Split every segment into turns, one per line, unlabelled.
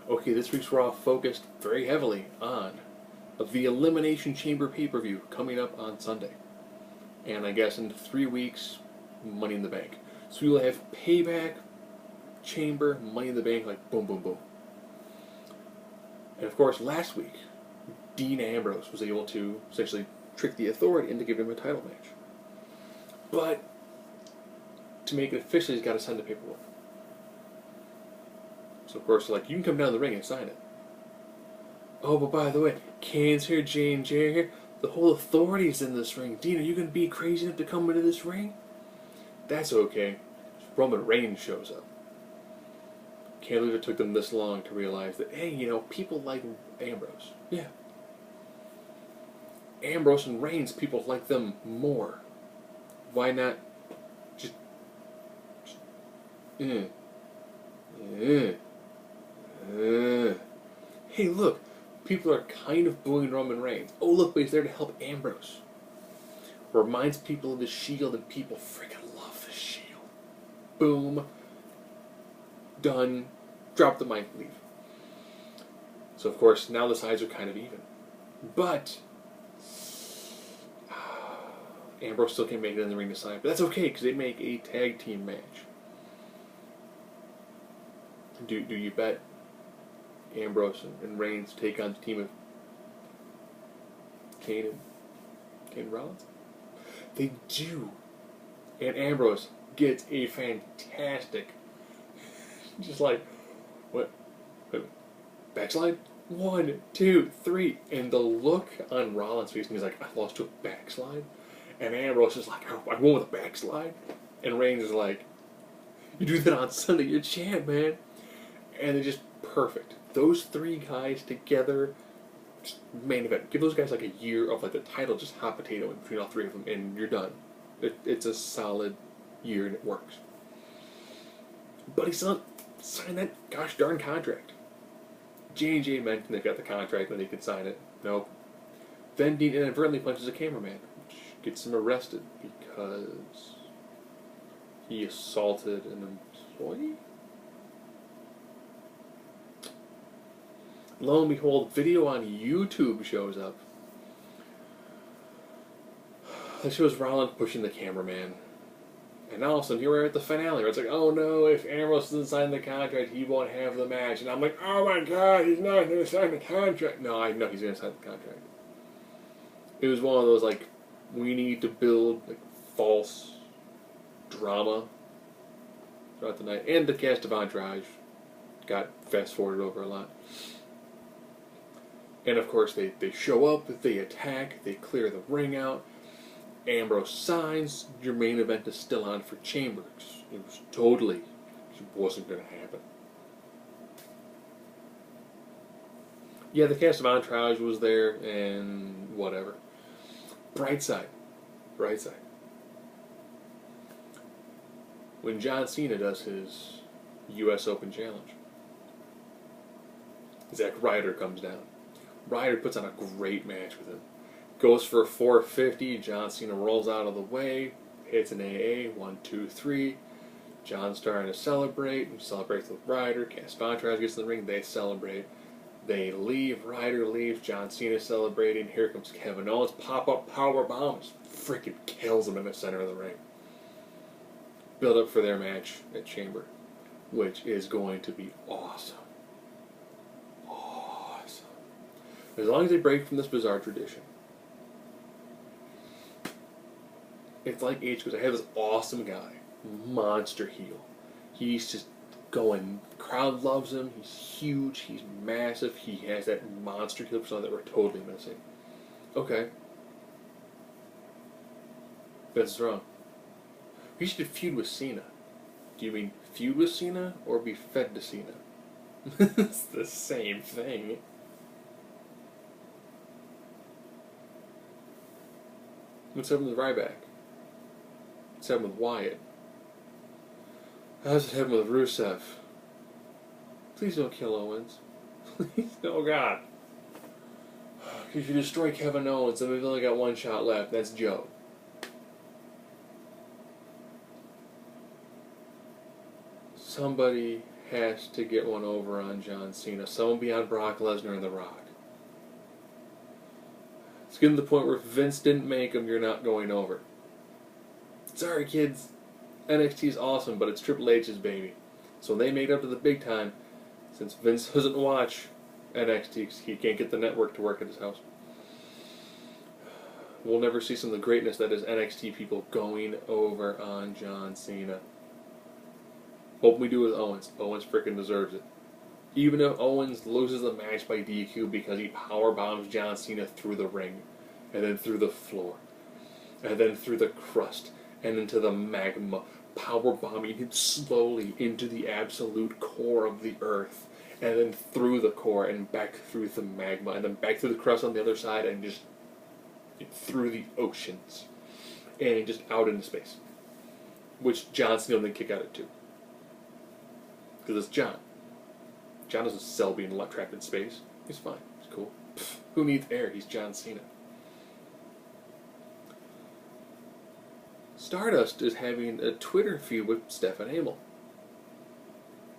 Okay, this week's Raw focused very heavily on the Elimination Chamber pay-per-view coming up on Sunday. And I guess in 3 weeks, Money in the Bank. So we will have Payback, Chamber, Money in the Bank, like boom, boom, boom. And of course, last week, Dean Ambrose was able to essentially trick the Authority into giving him a title match. But to make it official, he's got to sign the paperwork. So of course, like, you can come down the ring and sign it. Oh, but by the way, Kane's here, J&J here. The whole Authority's in this ring. Dean, are you going to be crazy enough to come into this ring? That's okay. Roman Reigns shows up. Can't believe it took them this long to realize that, hey, you know, people like Ambrose. Yeah. Ambrose and Reigns, people like them more. Why not just Hey, look, people are kind of booing Roman Reigns. Oh, look, but he's there to help Ambrose. Reminds people of the Shield, and people freaking love the Shield. Boom. Done. Drop the mic, leave. So, of course, now the sides are kind of even. But Ambrose still can't make it in the ring to sign. But that's okay, because they make a tag team match. Do you bet Ambrose and Reigns take on the team of Kane and Rollins? They do. And Ambrose gets a fantastic, just like, what? Backslide? 1, 2, 3. And the look on Rollins' face, and he's like, I lost to a backslide? And Ambrose is like, oh, I won with a backslide? And Reigns is like, you do that on Sunday, you're champ, man. And they're just perfect. Those 3 guys together, main event. Give those guys like a year of like the title just hot potato in between all 3 of them, and you're done. It's a solid year, and it works. But he still signed that gosh darn contract. J&J mentioned they've got the contract and they can sign it. Nope. Then Dean inadvertently punches a cameraman, which gets him arrested because he assaulted an employee? Lo and behold, video on YouTube shows up. It shows Rollins pushing the cameraman. And all of a sudden, here we're at the finale, where it's like, oh no, if Ambrose doesn't sign the contract, he won't have the match. And I'm like, oh my god, he's not going to sign the contract. No, I know he's going to sign the contract. It was one of those, like, we need to build, like, false drama throughout the night. And the cast of Entourage got fast-forwarded over a lot. And of course, they show up, they attack, they clear the ring out. Ambrose signs. Your main event is still on for Chambers. It was totally, it wasn't going to happen. Yeah, the cast of Entourage was there, and whatever. Bright side. When John Cena does his U.S. Open Challenge, Zack Ryder comes down. Ryder puts on a great match with him. Goes for a 450. John Cena rolls out of the way. Hits an AA. 1, 2, 3. John's starting to celebrate. He celebrates with Ryder. Cast of Entourage gets in the ring. They celebrate. They leave. Ryder leaves. John Cena celebrating. Here comes Kevin Owens. Pop-up powerbomb. Just freaking kills him in the center of the ring. Build up for their match at Chamber, which is going to be awesome. Awesome. As long as they break from this bizarre tradition. It's like H goes, I have this awesome guy, monster heel. He's just going, the crowd loves him, he's huge, he's massive, he has that monster heel persona that we're totally missing. Okay. That's wrong. He should feud with Cena. Do you mean feud with Cena or be fed to Cena? It's the same thing. What's happened with Ryback? What's happened with Wyatt? How's it happened with Rusev? Please don't kill Owens. Please, oh God. If you destroy Kevin Owens, then we've only got one shot left. That's Joe. Somebody has to get one over on John Cena. Someone beyond Brock Lesnar and The Rock. It's getting to the point where if Vince didn't make him, you're not going over. Sorry, kids. NXT is awesome, but it's Triple H's baby. So when they made it up to the big time, since Vince doesn't watch NXT, he can't get the network to work at his house. We'll never see some of the greatness that is NXT people going over on John Cena. Hope we do with Owens. Owens freaking deserves it. Even if Owens loses the match by DQ because he powerbombs John Cena through the ring, and then through the floor, and then through the crust, and into the magma, powerbombing him slowly into the absolute core of the earth, and then through the core, and back through the magma, and then back through the crust on the other side, and just through the oceans, and just out into space. Which John Cena will then kick out at too. Because it's John. John doesn't sell being trapped in space. He's fine. He's cool. Pfft, who needs air? He's John Cena. Stardust is having a Twitter feud with Stephen Amell.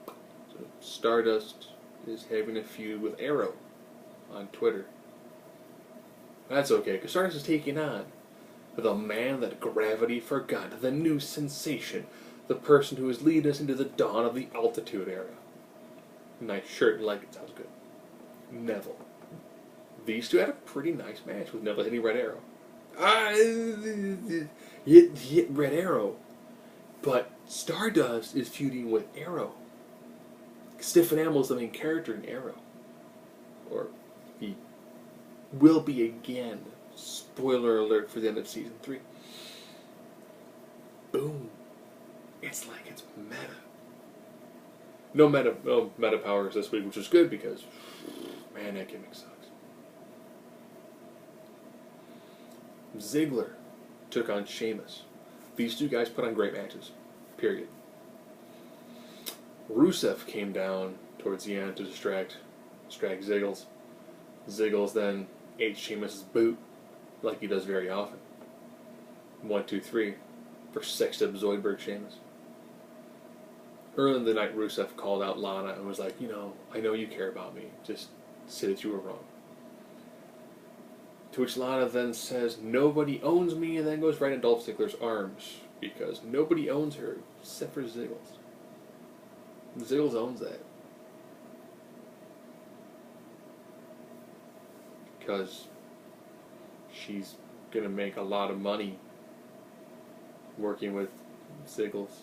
So Stardust is having a feud with Arrow on Twitter. That's okay, because Stardust is taking on the man that gravity forgot, the new sensation, the person who is leading us into the dawn of the Altitude Era. Nice shirt, like it, sounds good. Neville. These two had a pretty nice match with Neville hitting Red Arrow. Hit Red Arrow. But Stardust is feuding with Arrow. Stephen Amell is the main character in Arrow. Or he will be again. Spoiler alert for the end of Season 3. Boom. It's like it's meta. No meta powers this week, which is good because, man, that gimmick sucks. Ziggler took on Sheamus. These two guys put on great matches. Period. Rusev came down towards the end to distract Ziggles. Ziggles then ate Sheamus' boot, like he does very often. 1, 2, 3 for sexed up Zoidberg Sheamus. Early in the night, Rusev called out Lana and was like, I know you care about me. Just say that you were wrong. To which Lana then says, nobody owns me, and then goes right in Dolph Ziggler's arms, because nobody owns her except for Ziggles. Ziggles owns that. Because she's going to make a lot of money working with Ziggles.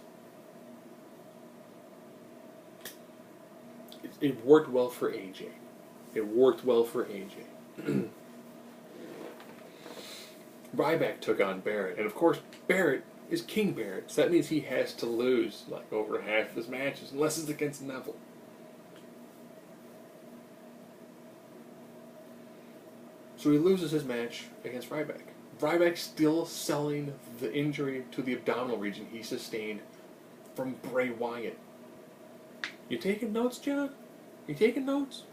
It worked well for AJ. Ryback took on Barrett, and of course Barrett is King Barrett, so that means he has to lose like over half of his matches, unless it's against Neville. So he loses his match against Ryback. Ryback's still selling the injury to the abdominal region he sustained from Bray Wyatt. You taking notes, John? You taking notes?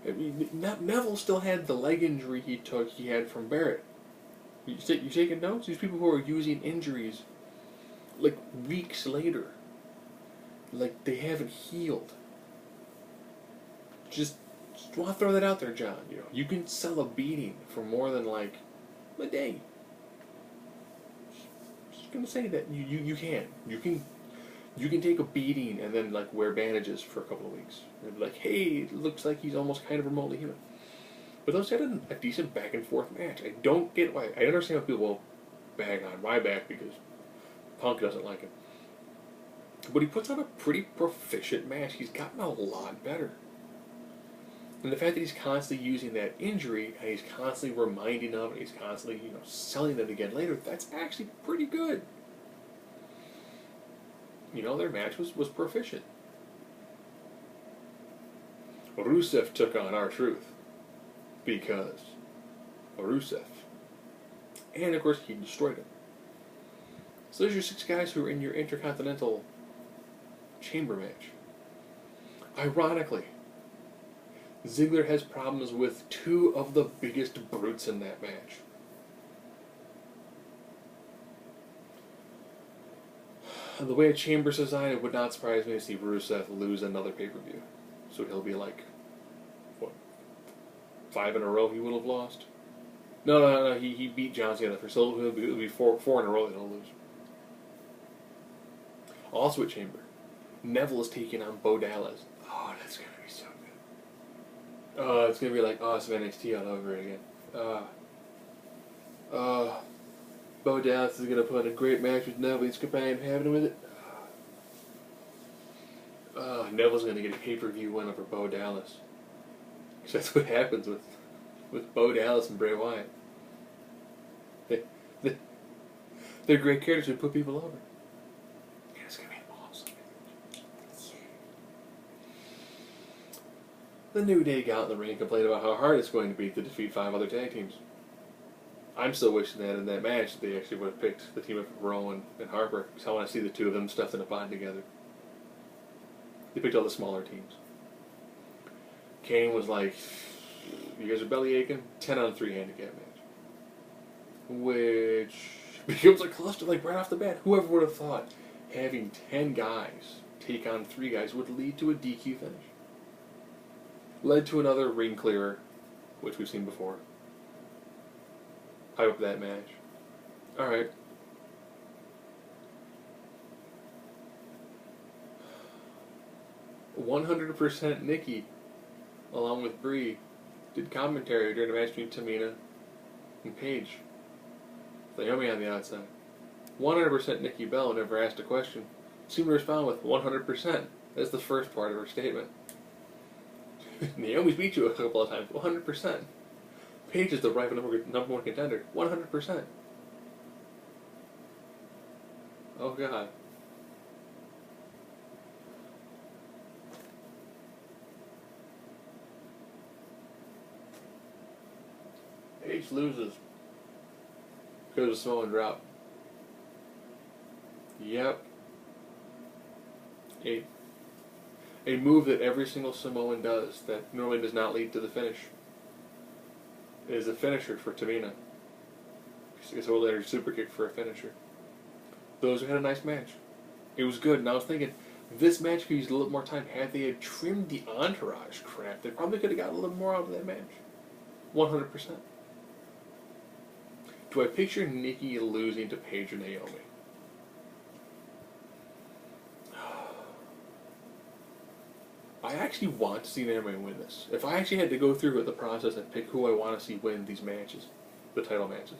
Neville still had the leg injury he had from Barrett. You taking notes? These people who are using injuries like weeks later, like they haven't healed. Just want to throw that out there, John. You can sell a beating for more than like a day. Just gonna say that you can. You can take a beating and then like wear bandages for a couple of weeks. And be like, hey, it looks like he's almost kind of remotely human. But those had a decent back and forth match. I don't get why. I understand why people will bag on Ryback because Punk doesn't like him. But he puts on a pretty proficient match. He's gotten a lot better. And the fact that he's constantly using that injury and he's constantly reminding of it, he's constantly selling it again later, that's actually pretty good. Their match was proficient. Rusev took on R-Truth because Rusev. And of course he destroyed him. So there's your 6 guys who are in your Intercontinental Chamber match. Ironically, Ziggler has problems with 2 of the biggest brutes in that match. The way Chambers designed, it would not surprise me to see Rusev lose another pay-per-view. So he'll be like, what, 5 in a row he would have lost? No. He beat John Cena for silver. It'll be four in a row that he'll lose. Also at Chamber, Neville is taking on Bo Dallas. Oh, that's gonna be so good. Oh, it's gonna be like awesome NXT all over again. Bo Dallas is gonna put in a great match with Neville. He's companion having with it. Neville's gonna get a pay-per-view win over Bo Dallas. Because that's what happens with Bo Dallas and Bray Wyatt. They're great characters who put people over. Yeah, it's gonna be awesome. The New Day got in the ring and complained about how hard it's going to be to defeat 5 other tag teams. I'm still wishing that in that match they actually would have picked the team of Rowan and Harper, because I want to see the two of them stuffed in a pod together. They picked all the smaller teams. Kane was like, you guys are belly aching? 10 on 3 handicap match. Which becomes a cluster, like right off the bat. Whoever would have thought having 10 guys take on 3 guys would lead to a DQ finish? Led to another ring clearer, which we've seen before. Hype up that match. Alright. %% Nikki, along with Brie, did commentary during the match between Tamina and Paige. Naomi on the outside. 100% Nikki Bella never asked a question. Seemed to respond with 100%. That's the first part of her statement. Naomi's beat you a couple of times. 100%. Paige is the right number 1 contender. 100%. Oh God. Paige loses because of Samoan drop. Yep. A move that every single Samoan does that normally does not lead to the finish is a finisher for Tamina. It's a little energy super kick for a finisher. Those had a nice match. It was good, and I was thinking, this match could use a little more time. Had they had trimmed the entourage crap, they probably could have got a little more out of that match. 100%. Do I picture Nikki losing to Paige or Naomi? I actually want to see Naomi win this. If I actually had to go through with the process and pick who I want to see win these matches, the title matches,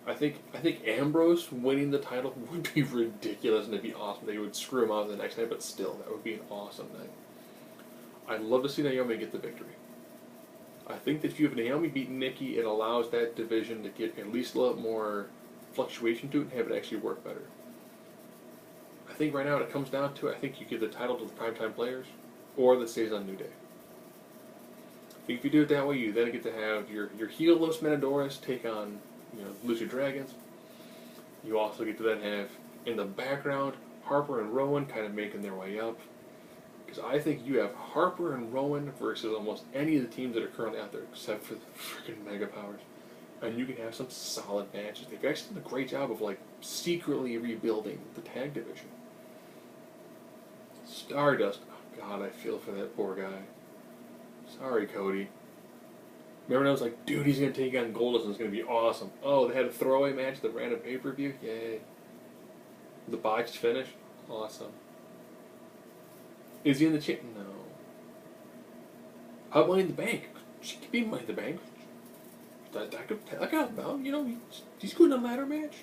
I think Ambrose winning the title would be ridiculous and it'd be awesome. They would screw him out the next night, but still, that would be an awesome night. I'd love to see Naomi get the victory. I think that if you have Naomi beat Nikki, it allows that division to get at least a little more fluctuation to it and have it actually work better. I think right now it comes down to, I think you give the title to the primetime players, or that stays on New Day. I think if you do it that way, you then get to have your heel Los Matadores take on, Lucha Dragons. You also get to then have, in the background, Harper and Rowan kind of making their way up. Because I think you have Harper and Rowan versus almost any of the teams that are currently out there, except for the freaking Mega Powers. And you can have some solid matches. They've actually done a great job of, secretly rebuilding the tag division. Stardust. Oh, God, I feel for that poor guy. Sorry, Cody. Remember when I was like, dude, he's going to take on Goldust and it's going to be awesome. Oh, they had a throwaway match that ran a pay-per-view? Yay. The botched finish? Awesome. Is he in the champ? No. How about Money in the Bank? She could be Money in the Bank. That could help out. He's good in a ladder match.